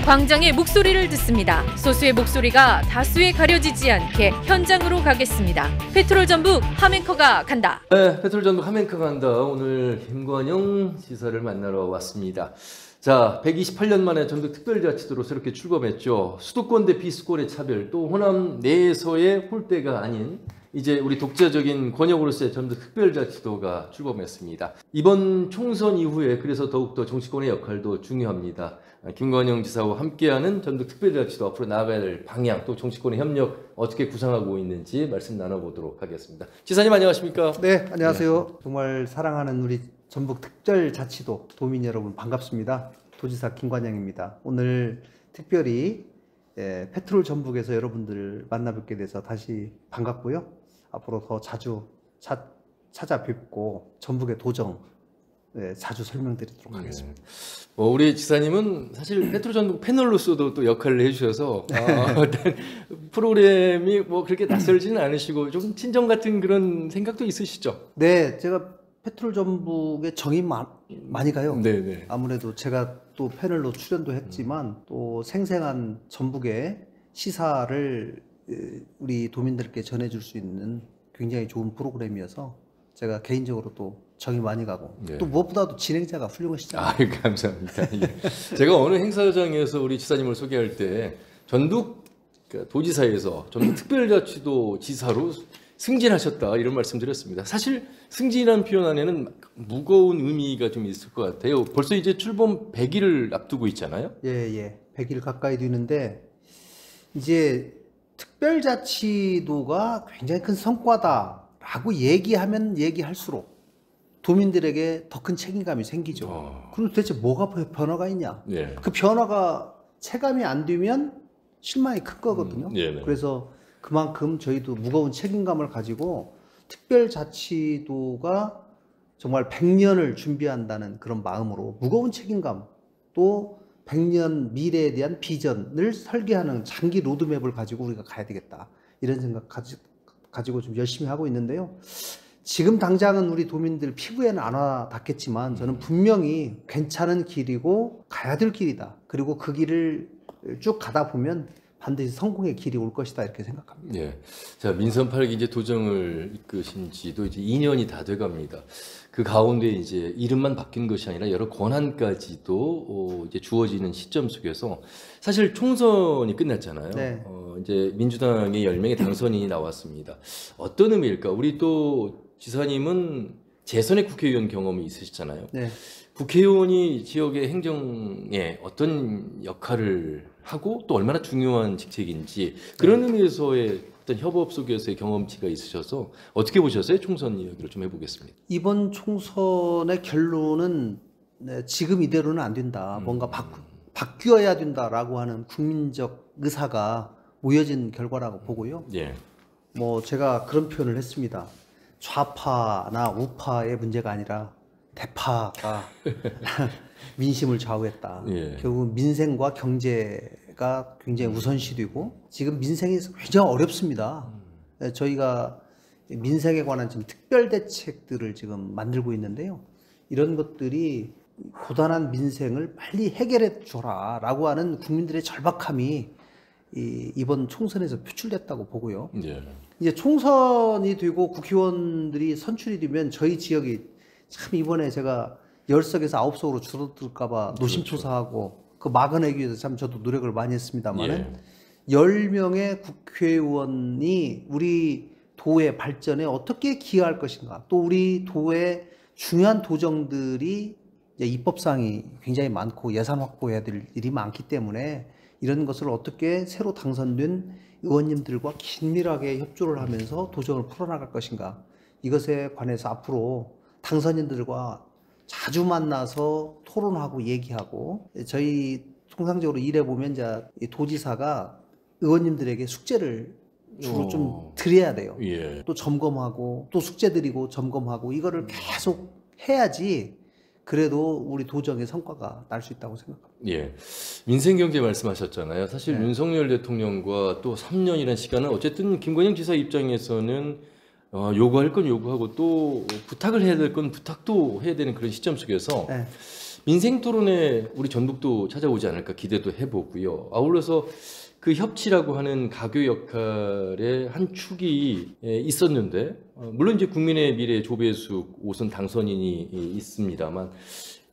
광장의 목소리를 듣습니다. 소수의 목소리가 다수에 가려지지 않게 현장으로 가겠습니다. 페트롤 전북 함앵커가 간다. 네, 페트롤 전북 함앵커가 간다. 오늘 김관영 지사를 만나러 왔습니다. 자, 128년 만에 전북 특별자치도로 새롭게 출범했죠. 수도권 대 비수권의 차별, 또 호남 내에서의 홀대가 아닌 이제 우리 독자적인 권역으로서의 전북 특별자치도가 출범했습니다. 이번 총선 이후에 그래서 더욱더 정치권의 역할도 중요합니다. 김관영 지사와 함께하는 전북 특별자치도 앞으로 나아가야 될 방향, 또 정치권의 협력 어떻게 구상하고 있는지 말씀 나눠보도록 하겠습니다. 지사님 안녕하십니까? 네, 안녕하세요. 정말 사랑하는 우리 전북 특별자치도 도민 여러분 반갑습니다. 도지사 김관영입니다. 오늘 특별히 페트롤 전북에서 여러분들 만나뵙게 돼서 다시 반갑고요. 앞으로 더 자주 찾아뵙고 전북의 도정 자주 설명드리도록 하겠습니다. 우리 지사님은 사실 페트롤 전북 패널로서도 또 역할을 해주셔서 어떤 프로그램이 뭐 그렇게 낯설지는 않으시고 좀 친정 같은 그런 생각도 있으시죠? 네, 제가 페트롤 전북에 정이 많이 가요. 네네. 아무래도 제가 또 패널로 출연도 했지만 또 생생한 전북의 시사를 우리 도민들께 전해줄 수 있는 굉장히 좋은 프로그램이어서 제가 개인적으로 또 정이 많이 가고 네. 또 무엇보다도 진행자가 훌륭하시잖아요. 아, 감사합니다. 제가 어느 행사장에서 우리 지사님을 소개할 때 전북 도지사에서 전북 특별자치도 지사로 승진하셨다 이런 말씀드렸습니다. 사실 승진이라는 표현 안에는 무거운 의미가 좀 있을 것 같아요. 벌써 이제 출범 100일을 앞두고 있잖아요. 예. 100일 가까이 되는데 이제 특별자치도가 굉장히 큰 성과다라고 얘기하면 얘기할수록 도민들에게 더 큰 책임감이 생기죠. 그럼 도대체 뭐가 변화가 있냐? 네. 그 변화가 체감이 안 되면 실망이 큰 거거든요. 그래서 그만큼 저희도 무거운 책임감을 가지고 특별자치도가 정말 100년을 준비한다는 그런 마음으로 무거운 책임감, 또 100년 미래에 대한 비전을 설계하는 장기 로드맵을 가지고 우리가 가야 되겠다, 이런 생각 가지고 좀 열심히 하고 있는데요. 지금 당장은 우리 도민들 피부에는 안 와닿겠지만 저는 분명히 괜찮은 길이고 가야 될 길이다. 그리고 그 길을 쭉 가다 보면 반드시 성공의 길이 올 것이다, 이렇게 생각합니다. 예. 자, 민선 8기 이제 도정을 이끄신 지도 이제 2년이 다 돼갑니다. 그 가운데 이제 이름만 바뀐 것이 아니라 여러 권한까지도 이제 주어지는 시점 속에서 사실 총선이 끝났잖아요. 네. 이제 민주당의 10명의 당선인이 나왔습니다. 어떤 의미일까? 우리 또 지사님은 재선의 국회의원 경험이 있으시잖아요. 네. 국회의원이 지역의 행정에 어떤 역할을 하고 또 얼마나 중요한 직책인지 그런 의미에서의 어떤 협업 속에서의 경험치가 있으셔서 어떻게 보셨어요? 총선 이야기를 좀 해보겠습니다. 이번 총선의 결론은 지금 이대로는 안 된다. 뭔가 바뀌어야 된다라고 하는 국민적 의사가 모여진 결과라고 보고요. 예. 뭐 제가 그런 표현을 했습니다. 좌파나 우파의 문제가 아니라 대파가 민심을 좌우했다. 예. 결국 민생과 경제가 굉장히 우선시되고 지금 민생이 굉장히 어렵습니다. 저희가 민생에 관한 지금 특별 대책들을 지금 만들고 있는데요. 이런 것들이 고단한 민생을 빨리 해결해 줘라 라고 하는 국민들의 절박함이 이번 총선에서 표출됐다고 보고요. 예. 이제 총선이 되고 국회의원들이 선출이 되면 저희 지역이 참 이번에 제가 10석에서 9석으로 줄어들까봐 노심초사하고 그 막아내기 위해서 참 저도 노력을 많이 했습니다만은 10명의 국회의원이 우리 도의 발전에 어떻게 기여할 것인가, 또 우리 도의 중요한 도정들이 이제 입법사항이 굉장히 많고 예산 확보해야 될 일이 많기 때문에 이런 것을 어떻게 새로 당선된 의원님들과 긴밀하게 협조를 하면서 도정을 풀어나갈 것인가, 이것에 관해서 앞으로 당선인들과 자주 만나서 토론하고 얘기하고, 저희 통상적으로 일해보면 이제 도지사가 의원님들에게 숙제를 주로 좀 드려야 돼요. 예. 또 점검하고 또 숙제 드리고 점검하고 이거를 계속 해야지 그래도 우리 도정의 성과가 날 수 있다고 생각합니다. 예. 민생경제 말씀하셨잖아요. 사실 윤석열 대통령과 또 3년이라는 시간은 어쨌든 김관영 지사 입장에서는 요구할 건 요구하고 또 부탁을 해야 될 건 부탁도 해야 되는 그런 시점 속에서 민생 토론에 우리 전북도 찾아오지 않을까 기대도 해보고요. 아울러서 그 협치라고 하는 가교 역할의 한 축이 있었는데, 물론 이제 국민의 미래 조배숙 5선 당선인이 있습니다만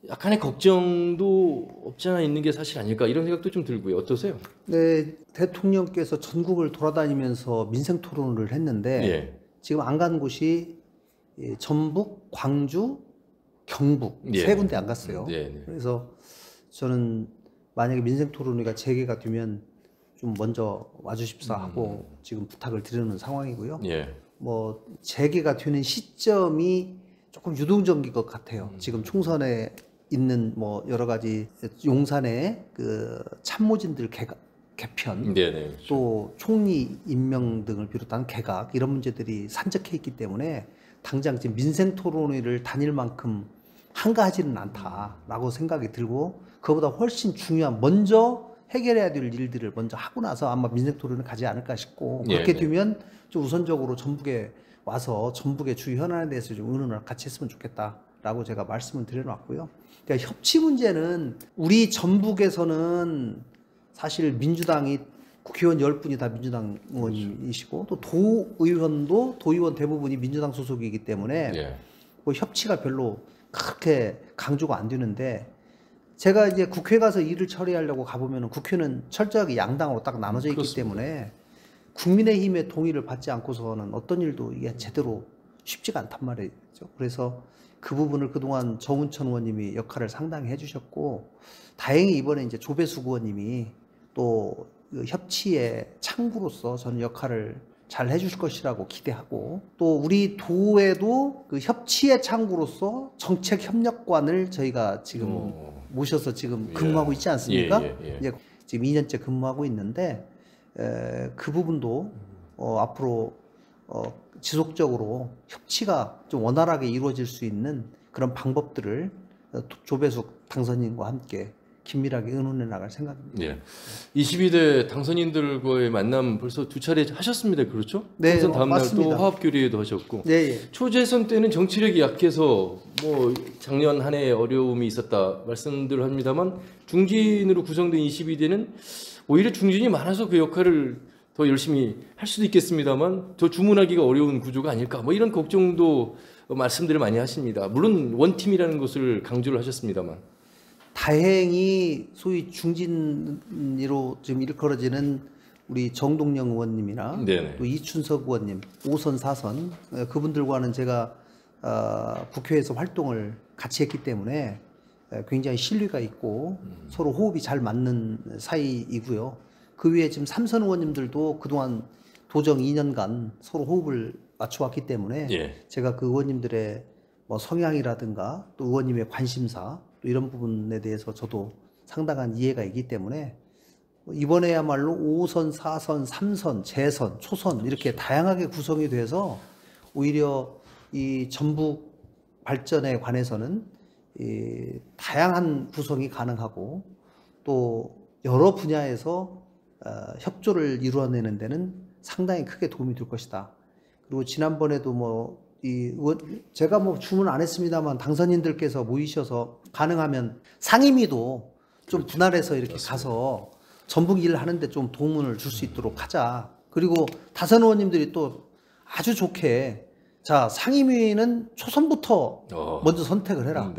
약간의 걱정도 없지 않아 있는 게 사실 아닐까 이런 생각도 좀 들고요. 어떠세요? 네, 대통령께서 전국을 돌아다니면서 민생 토론을 했는데 예. 지금 안 간 곳이 전북, 광주, 경북 예. 세 군데 안 갔어요. 네. 그래서 저는 만약에 민생 토론회가 재개가 되면 좀 먼저 와주십사 하고 지금 부탁을 드리는 상황이고요. 예. 뭐 재개가 되는 시점이 조금 유동적인 것 같아요. 지금 총선에 있는 뭐 여러 가지 용산의 그 참모진들 개편, 네네. 또 총리 임명 등을 비롯한 개각 이런 문제들이 산적해 있기 때문에 당장 지금 민생 토론회를 다닐 만큼 한가하지는 않다라고 생각이 들고 그보다 훨씬 중요한 먼저 해결해야 될 일들을 먼저 하고 나서 아마 민생 토론을 가지 않을까 싶고 그렇게 되면 좀 우선적으로 전북에 와서 전북의 주요 현안에 대해서 좀 의논을 같이 했으면 좋겠다라고 제가 말씀을 드려놨고요. 그러니까 협치 문제는 우리 전북에서는 사실 민주당이 국회의원 10분이 다 민주당 의원이시고 또 도의원 대부분이 민주당 소속이기 때문에 뭐 협치가 별로 그렇게 강조가 안 되는데 제가 이제 국회 가서 일을 처리하려고 가보면 국회는 철저하게 양당으로 딱 나눠져 있기 그렇습니다. 때문에 국민의힘의 동의를 받지 않고서는 어떤 일도 이게 제대로 쉽지가 않단 말이죠. 그래서 그 부분을 그동안 정운천 의원님이 역할을 상당히 해주셨고 다행히 이번에 이제 조배숙 의원님이 또 그 협치의 창구로서 저는 역할을 잘 해주실 것이라고 기대하고 또 우리 도에도 그 협치의 창구로서 정책협력관을 저희가 지금 모셔서 지금 근무하고 있지 않습니까? 이제 지금 2년째 근무하고 있는데 그 부분도 앞으로 지속적으로 협치가 좀 원활하게 이루어질 수 있는 그런 방법들을 조배숙 당선인과 함께 긴밀하게 의논해 나갈 생각입니다. 예. 22대 당선인들과의 만남 벌써 2차례 하셨습니다. 그렇죠? 네, 총선 다음 날 또 맞습니다. 화합 교류회도 하셨고. 네, 초재선 때는 정치력이 약해서 뭐 작년 한 해 어려움이 있었다 말씀들 합니다만 중진으로 구성된 22대는 오히려 중진이 많아서 그 역할을 더 열심히 할 수도 있겠습니다만 더 주문하기가 어려운 구조가 아닐까 뭐 이런 걱정도 말씀들을 많이 하십니다. 물론 원팀이라는 것을 강조를 하셨습니다만. 다행히 소위 중진으로 지금 일컬어지는 우리 정동영 의원님이나 네네. 또 이춘석 의원님 5선 4선 그분들과는 제가 국회에서 활동을 같이 했기 때문에 굉장히 신뢰가 있고 서로 호흡이 잘 맞는 사이이고요. 그 위에 지금 3선 의원님들도 그동안 도정 2년간 서로 호흡을 맞춰왔기 때문에 제가 그 의원님들의 뭐 성향이라든가 또 의원님의 관심사 또 이런 부분에 대해서 저도 상당한 이해가 있기 때문에 이번에야말로 5선, 4선, 3선, 재선, 초선 이렇게 다양하게 구성이 돼서 오히려 이 전북 발전에 관해서는 이 다양한 구성이 가능하고 또 여러 분야에서 협조를 이루어내는 데는 상당히 크게 도움이 될 것이다. 그리고 지난번에도 뭐 제가 뭐 주문 안 했습니다만 당선인들께서 모이셔서 가능하면 상임위도 좀 분할해서 이렇게 가서 전북 일을 하는데 좀 도움을 줄 수 있도록 하자. 그리고 다선 의원님들이 또 아주 좋게 자 상임위는 초선부터 먼저 선택을 해라.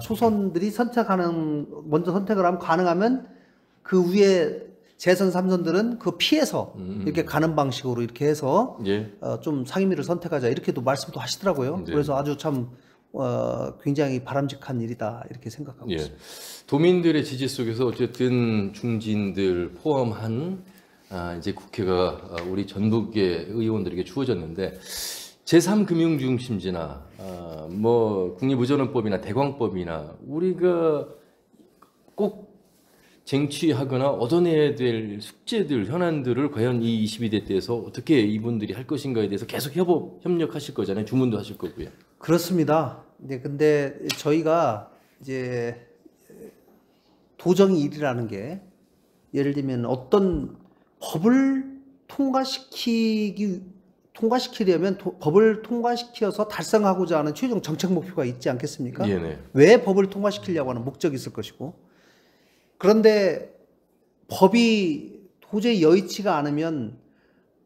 초선들이 먼저 선택을 하면 가능하면 그 위에 재선 3선들은 그 피해서 이렇게 가는 방식으로 이렇게 해서 좀 상임위를 선택하자 이렇게도 말씀도 하시더라고요. 그래서 아주 참 굉장히 바람직한 일이다 이렇게 생각하고 있습니다. 도민들의 지지 속에서 어쨌든 중진들 포함한 이제 국회가 우리 전북의 의원들에게 주어졌는데 제3금융중심제나 뭐 국립의전원법이나 대광법이나 우리가 꼭 쟁취하거나 얻어내야 될 숙제들, 현안들을 과연 이 22대 때에서 어떻게 이분들이 할 것인가에 대해서 계속 협력하실 거잖아요. 주문도 하실 거고요. 그렇습니다. 근데 저희가 이제 도정의 일이라는 게 예를 들면 어떤 법을 통과시키려면 법을 통과시켜서 달성하고자 하는 최종 정책 목표가 있지 않겠습니까? 예, 왜 법을 통과시키려고 하는 목적이 있을 것이고, 그런데 법이 도저히 여의치가 않으면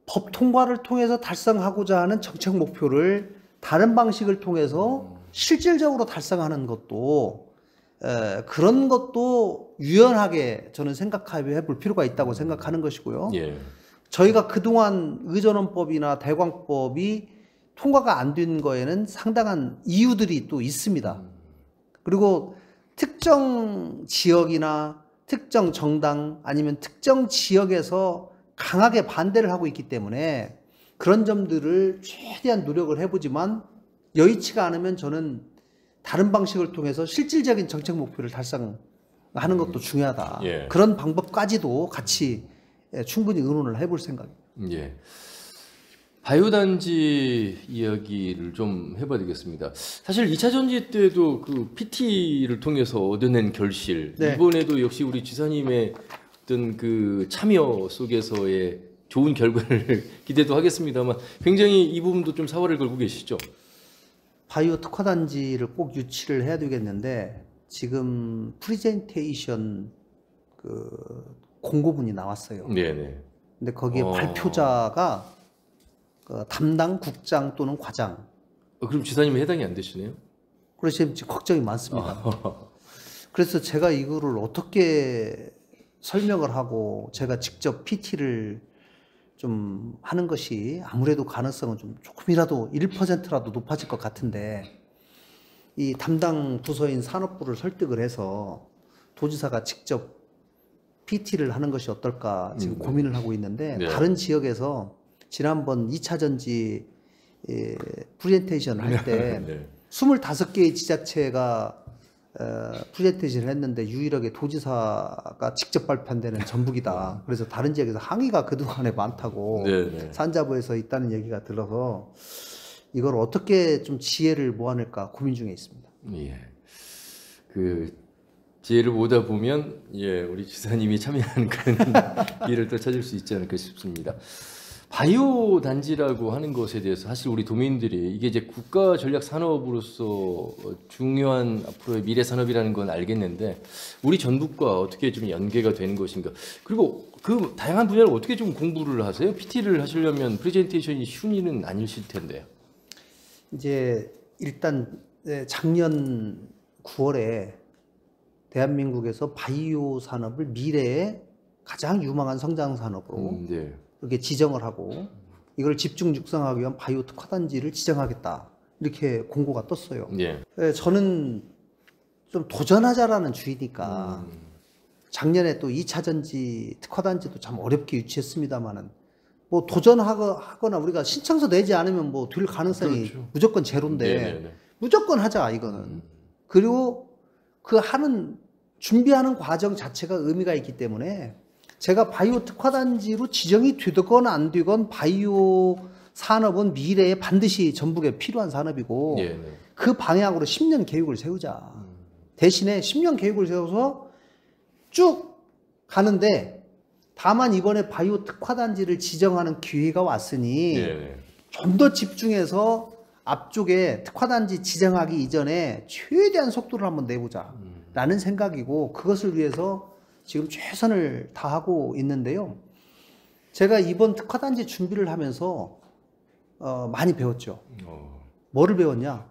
법 통과를 통해서 달성하고자 하는 정책 목표를 다른 방식을 통해서 실질적으로 달성하는 것도 그런 것도 유연하게 저는 생각해 볼 필요가 있다고 생각하는 것이고요. 예. 저희가 그동안 의전원법이나 대광법이 통과가 안 된 거에는 상당한 이유들이 또 있습니다. 그리고 특정 지역이나 특정 정당 아니면 특정 지역에서 강하게 반대를 하고 있기 때문에 그런 점들을 최대한 노력을 해보지만 여의치가 않으면 저는 다른 방식을 통해서 실질적인 정책 목표를 달성하는 것도 중요하다. 예. 그런 방법까지도 같이 충분히 의논을 해볼 생각입니다. 예. 바이오단지 이야기를 좀 해봐야 되겠습니다. 사실 2차 전지 때도 그 PT를 통해서 얻어낸 결실, 네. 이번에도 역시 우리 지사님의 어떤 그 참여 속에서의 좋은 결과를 기대도 하겠습니다만 굉장히 이 부분도 좀 사활을 걸고 계시죠? 바이오 특화단지를 꼭 유치를 해야 되겠는데 지금 프리젠테이션 그 공고문이 나왔어요. 네네. 근데 거기에 발표자가 그 담당 국장 또는 과장. 그럼 지사님은 해당이 안 되시네요? 그래서 지금 걱정이 많습니다. 그래서 제가 이거를 어떻게 설명을 하고 제가 직접 PT를 좀 하는 것이 아무래도 가능성은 좀 조금이라도 1%라도 높아질 것 같은데 이 담당 부서인 산업부를 설득을 해서 도지사가 직접 PT를 하는 것이 어떨까 지금 고민을 하고 있는데 네. 다른 지역에서 지난번 2차 전지 프레젠테이션을 할 때 네. 25개의 지자체가 프레젠테이션을 했는데 유일하게 도지사가 직접 발표한 데는 전북이다. 그래서 다른 지역에서 항의가 그동안에 많다고 네네. 산자부에서 있다는 얘기가 들어서 이걸 어떻게 좀 지혜를 모아낼까 고민 중에 있습니다. 예. 그 지혜를 모다 보면 예, 우리 지사님이 참여하는 그런 길을 또 찾을 수 있지 않을까 싶습니다. 바이오 단지라고 하는 것에 대해서 사실 우리 도민들이 이게 이제 국가 전략 산업으로서 중요한 앞으로의 미래 산업이라는 건 알겠는데 우리 전북과 어떻게 좀 연계가 되는 것인가? 그리고 그 다양한 분야를 어떻게 좀 공부를 하세요? PT를 하시려면 프레젠테이션이 쉬운 일은 아니실 텐데요. 이제 일단 작년 9월에 대한민국에서 바이오 산업을 미래의 가장 유망한 성장 산업으로 네. 이렇게 지정을 하고 이걸 집중 육성하기 위한 바이오 특화단지를 지정하겠다 이렇게 공고가 떴어요. 예. 저는 좀 도전하자라는 주의니까 작년에 또 2차 전지 특화단지도 참 어렵게 유치했습니다만은 뭐 도전하거나 우리가 신청서 내지 않으면 뭐 될 가능성이 그렇죠. 무조건 제로인데 네네네. 무조건 하자 이거는. 그리고 그 준비하는 과정 자체가 의미가 있기 때문에 제가 바이오 특화단지로 지정이 되건 안 되건 바이오 산업은 미래에 반드시 전북에 필요한 산업이고 예, 네. 그 방향으로 10년 계획을 세우자. 대신에 10년 계획을 세워서 쭉 가는데 다만 이번에 바이오 특화단지를 지정하는 기회가 왔으니 예, 네. 좀 더 집중해서 앞쪽에 특화단지 지정하기 이전에 최대한 속도를 한번 내보자 라는 생각이고 그것을 위해서 지금 최선을 다하고 있는데요. 제가 이번 특화단지 준비를 하면서 많이 배웠죠. 뭐를 배웠냐?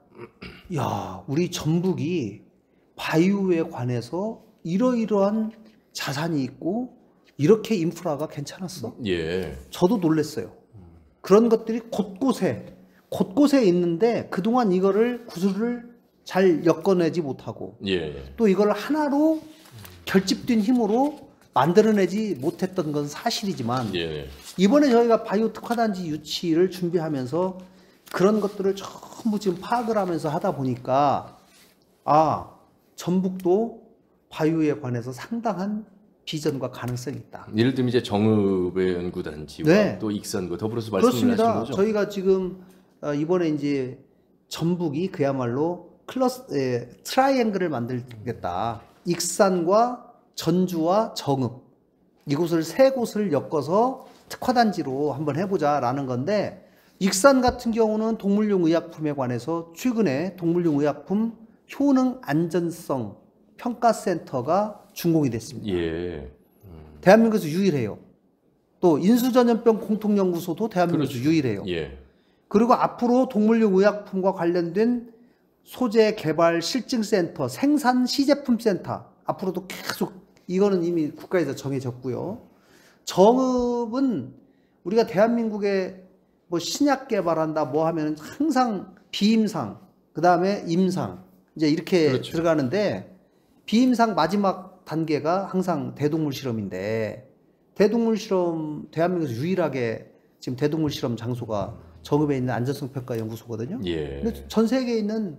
야, 우리 전북이 바이오에 관해서 이러이러한 자산이 있고 이렇게 인프라가 괜찮았어? 예. 저도 놀랐어요. 그런 것들이 곳곳에 있는데 그동안 이거를 구슬을 잘 엮어내지 못하고 예. 또 이걸 하나로 결집된 힘으로 만들어내지 못했던 건 사실이지만 예. 이번에 저희가 바이오 특화단지 유치를 준비하면서 그런 것들을 전부 지금 파악을 하면서 하다 보니까 전북도 바이오에 관해서 상당한 비전과 가능성이 있다. 예를 들면 이제 정읍의 연구단지와 네. 또 익산과 더불어서 말씀을 하신 그렇습니다. 거죠? 저희가 지금 이번에 이제 전북이 그야말로 트라이앵글을 만들겠다. 익산과 전주와 정읍 이곳을 세 곳을 엮어서 특화단지로 한번 해보자라는 건데 익산 같은 경우는 동물용 의약품에 관해서 최근에 동물용 의약품 효능 안전성 평가센터가 준공이 됐습니다. 예. 대한민국에서 유일해요. 또 인수전염병 공통연구소도 대한민국에서 그렇죠. 유일해요. 예. 그리고 앞으로 동물용 의약품과 관련된 소재 개발 실증센터, 생산 시제품센터 앞으로도 계속 이거는 이미 국가에서 정해졌고요. 정읍은 우리가 대한민국에 뭐 신약 개발한다 뭐 하면은 항상 비임상, 그 다음에 임상 이제 이렇게 그렇죠. 들어가는데 비임상 마지막 단계가 항상 대동물 실험인데 대동물 실험 대한민국에서 유일하게 지금 대동물 실험 장소가 정읍에 있는 안전성 평가 연구소거든요. 예. 근데 전 세계에 있는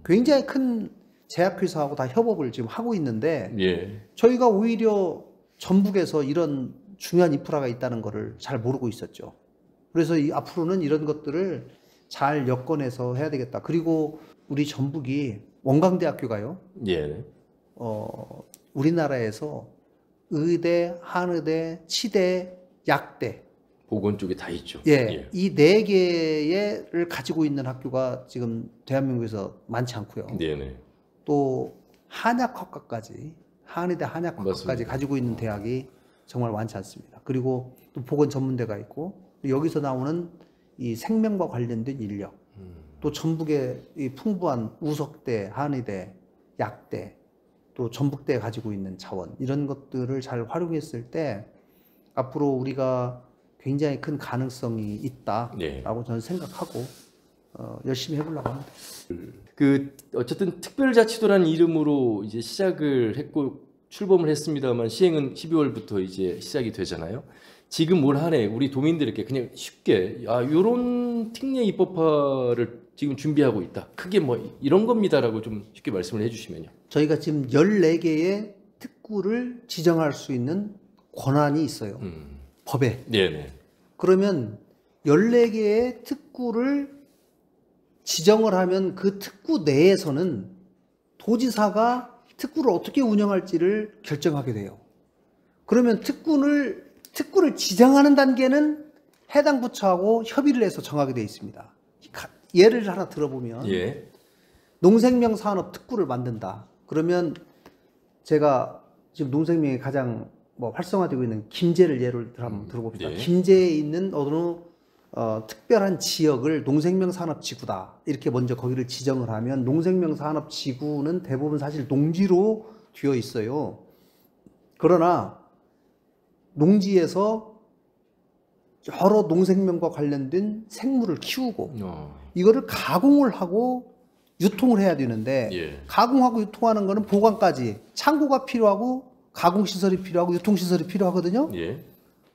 굉장히 큰 제약회사하고 다 협업을 지금 하고 있는데 예. 저희가 오히려 전북에서 이런 중요한 인프라가 있다는 것을 잘 모르고 있었죠. 그래서 앞으로는 이런 것들을 잘 엮어내서 해야 되겠다. 그리고 우리 전북이 원광대학교가요. 예. 우리나라에서 의대, 한의대, 치대, 약대 보건 쪽에 다 있죠. 예, 이 네 개를 가지고 있는 학교가 지금 대한민국에서 많지 않고요. 네네. 또 한약학과까지 한의대 한약학과까지 맞습니다. 가지고 있는 대학이 정말 많지 않습니다. 그리고 또 보건 전문대가 있고 여기서 나오는 이 생명과 관련된 인력, 또 전북의 이 풍부한 우석대, 한의대, 약대, 또 전북대 가지고 있는 자원 이런 것들을 잘 활용했을 때 앞으로 우리가 굉장히 큰 가능성이 있다라고 네. 저는 생각하고 열심히 해보려고 합니다. 그 어쨌든 특별자치도라는 이름으로 이제 시작을 했고 출범을 했습니다만 시행은 12월부터 이제 시작이 되잖아요. 지금 올 한 해 우리 도민들에게 그냥 쉽게 요런 특례 입법화를 지금 준비하고 있다. 크게 뭐 이런 겁니다라고 좀 쉽게 말씀을 해주시면요. 저희가 지금 14개의 특구를 지정할 수 있는 권한이 있어요. 법에. 네네. 그러면 14개의 특구를 지정을 하면 그 특구 내에서는 도지사가 특구를 어떻게 운영할지를 결정하게 돼요. 그러면 특구를 지정하는 단계는 해당 부처하고 협의를 해서 정하게 되어 있습니다. 예를 하나 들어보면 예. 농생명 산업 특구를 만든다. 그러면 제가 지금 농생명이 가장 활성화되고 있는 김제를 예를 들어 한번 들어봅시다. 네. 김제에 있는 어느 특별한 지역을 농생명 산업지구다. 이렇게 먼저 거기를 지정을 하면 농생명 산업지구는 대부분 사실 농지로 되어 있어요. 그러나 농지에서 여러 농생명과 관련된 생물을 키우고 이거를 가공을 하고 유통을 해야 되는데 예. 가공하고 유통하는 거는 보관까지 창고가 필요하고 가공시설이 필요하고 유통시설이 필요하거든요. 예.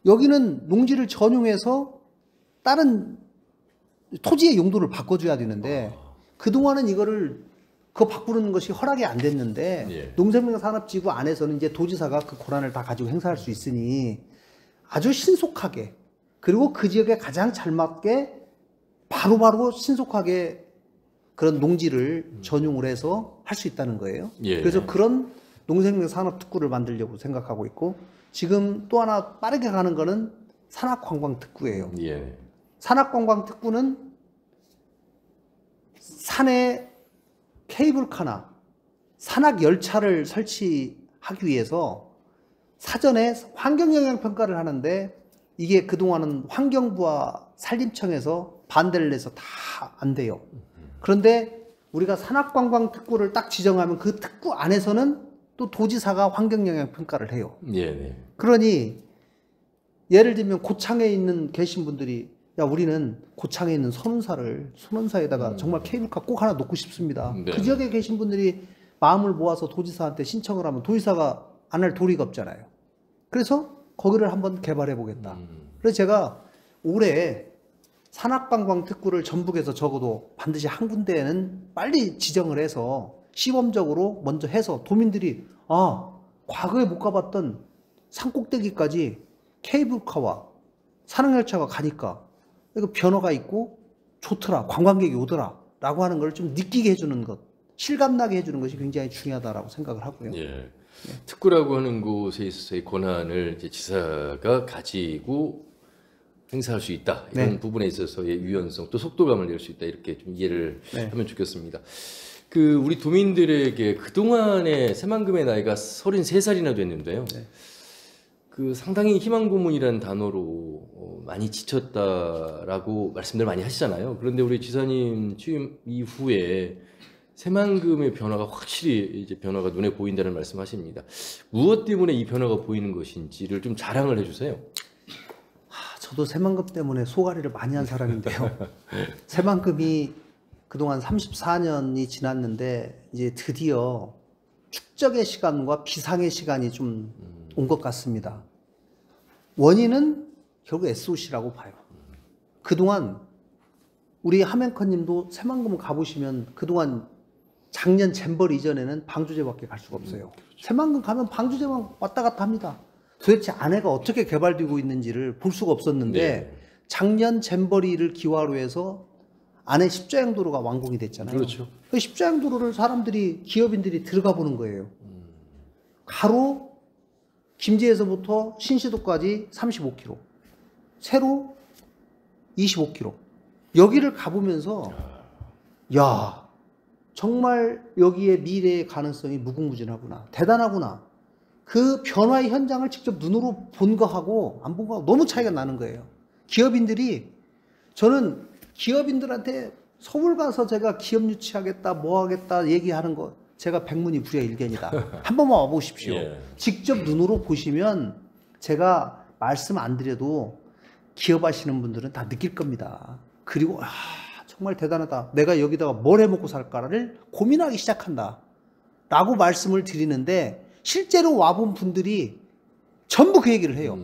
여기는 농지를 전용해서 다른 토지의 용도를 바꿔줘야 되는데 그동안은 이거를 그거 바꾸는 것이 허락이 안 됐는데 예. 농생명 산업지구 안에서는 이제 도지사가 그 권한을 다 가지고 행사할 수 있으니 아주 신속하게 그리고 그 지역에 가장 잘 맞게 바로바로 신속하게 그런 농지를 전용을 해서 할 수 있다는 거예요. 예. 그래서 그런 농생명 산업 특구를 만들려고 생각하고 있고 지금 또 하나 빠르게 가는 거는 산악관광 특구예요. 예. 산악관광 특구는 산에 케이블카나 산악 열차를 설치하기 위해서 사전에 환경영향평가를 하는데 이게 그동안은 환경부와 산림청에서 반대를 해서 다 안 돼요. 그런데 우리가 산악관광 특구를 딱 지정하면 그 특구 안에서는 또 도지사가 환경영향평가를 해요. 예. 그러니 예를 들면 고창에 계신 분들이 야 우리는 고창에 있는 선운사에다가 정말 케이블카 꼭 하나 놓고 싶습니다. 네. 그 지역에 계신 분들이 마음을 모아서 도지사한테 신청을 하면 도지사가 안 할 도리가 없잖아요. 그래서 거기를 한번 개발해 보겠다. 그래서 제가 올해 산악관광 특구를 전북에서 적어도 반드시 한 군데에는 빨리 지정을 해서 시범적으로 먼저 해서 도민들이 과거에 못 가봤던 산꼭대기까지 케이블카와 산악열차가 가니까 이거 변화가 있고 좋더라, 관광객이 오더라 라고 하는 걸 좀 느끼게 해주는 것, 실감나게 해주는 것이 굉장히 중요하다라고 생각을 하고요. 예. 특구라고 하는 곳에 있어서의 권한을 이제 지사가 가지고 행사할 수 있다. 이런 네. 부분에 있어서의 유연성 또 속도감을 낼 수 있다. 이렇게 좀 이해를 네. 하면 좋겠습니다. 우리 도민들에게 그동안의 새만금의 나이가 33살이나 됐는데요. 네. 상당히 희망 고문이라는 단어로 많이 지쳤다라고 말씀들 많이 하시잖아요. 그런데 우리 지사님 취임 이후에 새만금의 변화가 확실히 이제 변화가 눈에 보인다는 말씀하십니다. 무엇 때문에 이 변화가 보이는 것인지를 좀 자랑을 해주세요. 저도 새만금 때문에 소가리를 많이 한 사람인데요. 새만금이 그동안 34년이 지났는데 이제 드디어 축적의 시간과 비상의 시간이 좀 온 것 같습니다. 원인은 결국 SOC라고 봐요. 그동안 우리 하멘커님도 새만금 가보시면 그동안 작년 잼버리 이전에는 방주제밖에 갈 수가 없어요. 새만금 가면 방주제만 왔다 갔다 합니다. 도대체 안에가 어떻게 개발되고 있는지를 볼 수가 없었는데 네. 작년 잼버리를 기화로 해서 안에 십자행도로가 완공이 됐잖아요. 그렇죠. 그 십자행도로를 사람들이 기업인들이 들어가 보는 거예요. 가로 김제에서부터 신시도까지 35km, 세로 25km. 여기를 가보면서 야 정말 여기에 미래의 가능성이 무궁무진하구나, 대단하구나. 그 변화의 현장을 직접 눈으로 본 거하고 안 본 거하고 너무 차이가 나는 거예요. 기업인들이, 저는 기업인들한테 서울 가서 제가 기업 유치하겠다 뭐 하겠다 얘기하는 거 제가 백문이불여일견이다. 한 번만 와보십시오. 예. 직접 눈으로 보시면 제가 말씀 안 드려도 기업하시는 분들은 다 느낄 겁니다. 그리고 정말 대단하다. 내가 여기다가 뭘 해먹고 살까를 고민하기 시작한다 라고 말씀을 드리는데 실제로 와본 분들이 전부 그 얘기를 해요.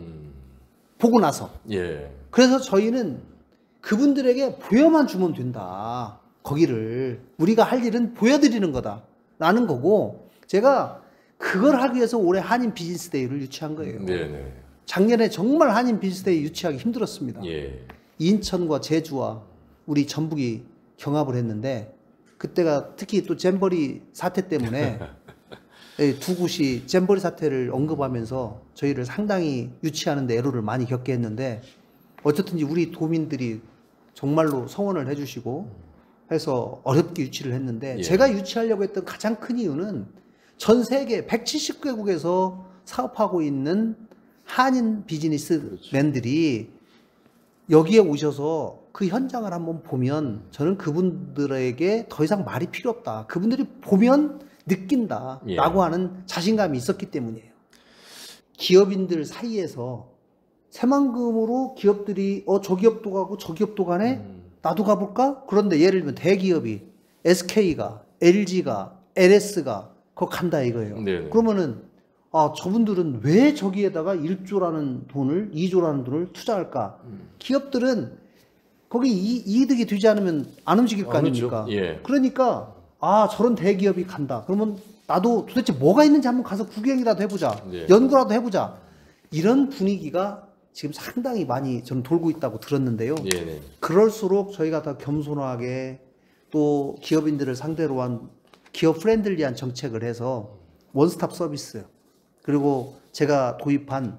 보고 나서. 예. 그래서 저희는 그분들에게 보여만 주면 된다. 거기를 우리가 할 일은 보여드리는 거다 라는 거고, 제가 그걸 하기 위해서 올해 한인 비즈니스데이를 유치한 거예요. 네네. 작년에 정말 한인 비즈니스데이 유치하기 힘들었습니다. 예. 인천과 제주와 우리 전북이 경합을 했는데 그때가 특히 또 잼버리 사태 때문에 두 곳이 잼버리 사태를 언급하면서 저희를 상당히 유치하는 데 애로를 많이 겪게 했는데, 어쨌든지 우리 도민들이 정말로 성원을 해주시고 해서 어렵게 유치를 했는데, 예. 제가 유치하려고 했던 가장 큰 이유는 전 세계 170개국에서 사업하고 있는 한인 비즈니스맨들이 여기에 오셔서 그 현장을 한번 보면 저는 그분들에게 더 이상 말이 필요 없다. 그분들이 보면 느낀다 예. 라고 하는 자신감이 있었기 때문이에요. 기업인들 사이에서 새만금으로 기업들이 저 기업도 가고 저 기업도 가네? 나도 가볼까? 그런데 예를 들면 대기업이 SK가, LG가, LS가 그거 간다 이거예요. 네네. 그러면은 저분들은 왜 저기에다가 1조라는 돈을, 2조라는 돈을 투자할까? 기업들은 거기 이득이 되지 않으면 안 움직일 거 안 아닙니까? 오죠. 예. 그러니까 저런 대기업이 간다. 그러면 나도 도대체 뭐가 있는지 한번 가서 구경이라도 해보자. 네. 연구라도 해보자. 이런 분위기가 지금 상당히 많이 저는 돌고 있다고 들었는데요. 네네. 그럴수록 저희가 더 겸손하게 또 기업인들을 상대로 한 기업 프렌들리한 정책을 해서 원스톱 서비스, 그리고 제가 도입한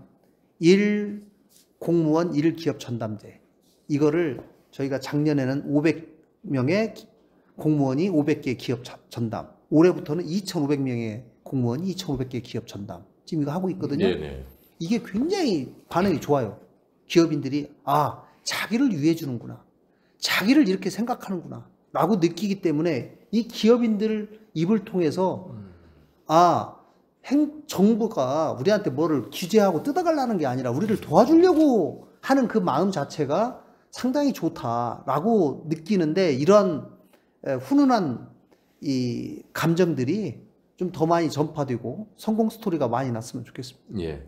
1공무원 1기업 전담제, 이거를 저희가 작년에는 500명의 공무원이 500개 기업 전담, 올해부터는 2,500명의 공무원이 2,500개 기업 전담, 지금 이거 하고 있거든요. 네네. 이게 굉장히 반응이 좋아요. 기업인들이 자기를 위해 주는구나, 자기를 이렇게 생각하는구나 라고 느끼기 때문에 이 기업인들 입을 통해서 정부가 우리한테 뭐를 규제하고 뜯어가려는 게 아니라 우리를 도와주려고 하는 그 마음 자체가 상당히 좋다라고 느끼는데, 이런 훈훈한 이 감정들이 좀 더 많이 전파되고 성공 스토리가 많이 났으면 좋겠습니다. 예.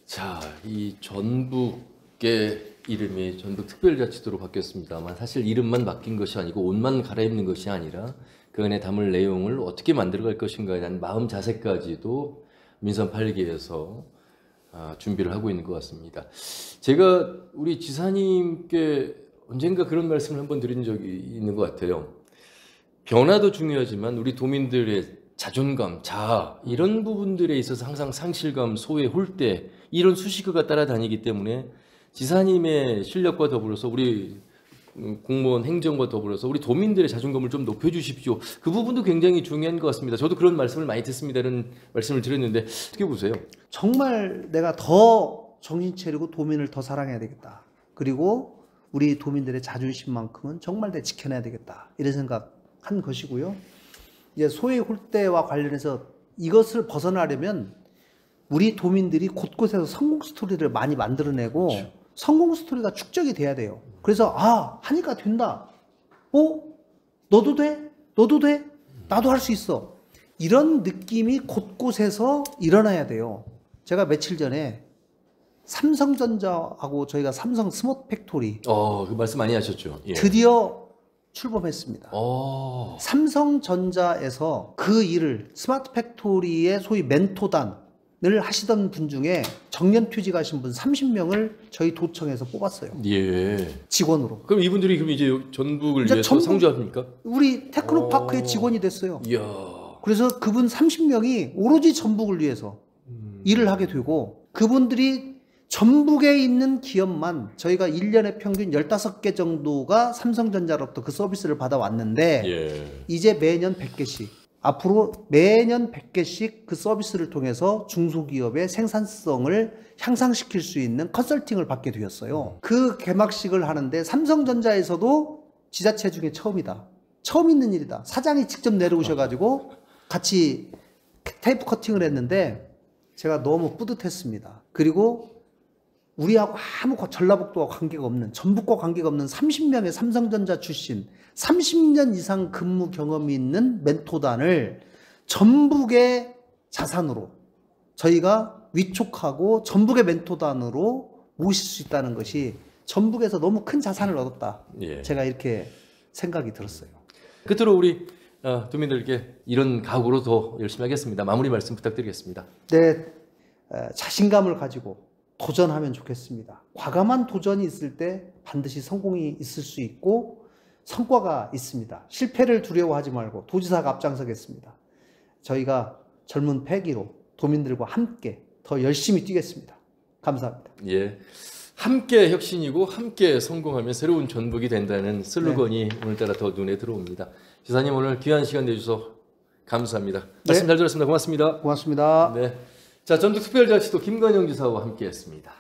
자, 이 전북의 이름이 전북특별자치도로 바뀌었습니다만 사실 이름만 바뀐 것이 아니고 옷만 갈아입는 것이 아니라 그 안에 담을 내용을 어떻게 만들어갈 것인가에 대한 마음 자세까지도 민선 8기에서 준비를 하고 있는 것 같습니다. 제가 우리 지사님께 언젠가 그런 말씀을 한번 드린 적이 있는 것 같아요. 변화도 중요하지만 우리 도민들의 자존감, 자아 이런 부분들에 있어서 항상 상실감, 소외, 홀대 이런 수식어가 따라다니기 때문에 지사님의 실력과 더불어서 우리 공무원 행정과 더불어서 우리 도민들의 자존감을 좀 높여주십시오. 그 부분도 굉장히 중요한 것 같습니다. 저도 그런 말씀을 많이 듣습니다는 말씀을 드렸는데 어떻게 보세요? 정말 내가 더 정신 차리고 도민을 더 사랑해야 되겠다. 그리고 우리 도민들의 자존심만큼은 정말 내 지켜내야 되겠다. 이런 생각한 것이고요. 이제 소외 홀대와 관련해서 이것을 벗어나려면 우리 도민들이 곳곳에서 성공 스토리를 많이 만들어내고 그렇죠. 성공 스토리가 축적이 돼야 돼요. 그래서 하니까 된다. 너도 돼? 너도 돼? 나도 할 수 있어. 이런 느낌이 곳곳에서 일어나야 돼요. 제가 며칠 전에 삼성전자하고 저희가 삼성 스마트 팩토리 그 말씀 많이 하셨죠. 예. 드디어 출범했습니다. 삼성전자에서 그 일을 스마트 팩토리의 소위 멘토단을 하시던 분 중에 정년퇴직하신 분 30명을 저희 도청에서 뽑았어요. 예. 직원으로. 그럼 이분들이 그럼 이제 전북을 이제 위해서 상주합니까? 우리 테크노파크의 직원이 됐어요. 이야. 그래서 그분 30명이 오로지 전북을 위해서 일을 하게 되고 그분들이 전북에 있는 기업만 저희가 1년에 평균 15개 정도가 삼성전자로부터 그 서비스를 받아왔는데 예. 이제 매년 100개씩 앞으로 매년 100개씩 그 서비스를 통해서 중소기업의 생산성을 향상시킬 수 있는 컨설팅을 받게 되었어요. 그 개막식을 하는데 삼성전자에서도 지자체 중에 처음이다. 처음 있는 일이다. 사장이 직접 내려오셔가지고 같이 테이프 커팅을 했는데 제가 너무 뿌듯했습니다. 그리고 우리하고 아무 전라북도와 관계가 없는 전북과 관계가 없는 30명의 삼성전자 출신 30년 이상 근무 경험이 있는 멘토단을 전북의 자산으로 저희가 위촉하고 전북의 멘토단으로 모실 수 있다는 것이 전북에서 너무 큰 자산을 얻었다. 예. 제가 이렇게 생각이 들었어요. 끝으로 우리 도민들께 이런 각오로 더 열심히 하겠습니다. 마무리 말씀 부탁드리겠습니다. 네, 자신감을 가지고 도전하면 좋겠습니다. 과감한 도전이 있을 때 반드시 성공이 있을 수 있고 성과가 있습니다. 실패를 두려워하지 말고 도지사가 앞장서겠습니다. 저희가 젊은 패기로 도민들과 함께 더 열심히 뛰겠습니다. 감사합니다. 예, 함께 혁신이고 함께 성공하면 새로운 전북이 된다는 슬로건이 오늘따라 더 눈에 들어옵니다. 지사님 오늘 귀한 시간 내주셔서 감사합니다. 말씀 잘 들었습니다. 고맙습니다. 고맙습니다. 네. 자, 전북특별자치도 김관영 지사와 함께했습니다.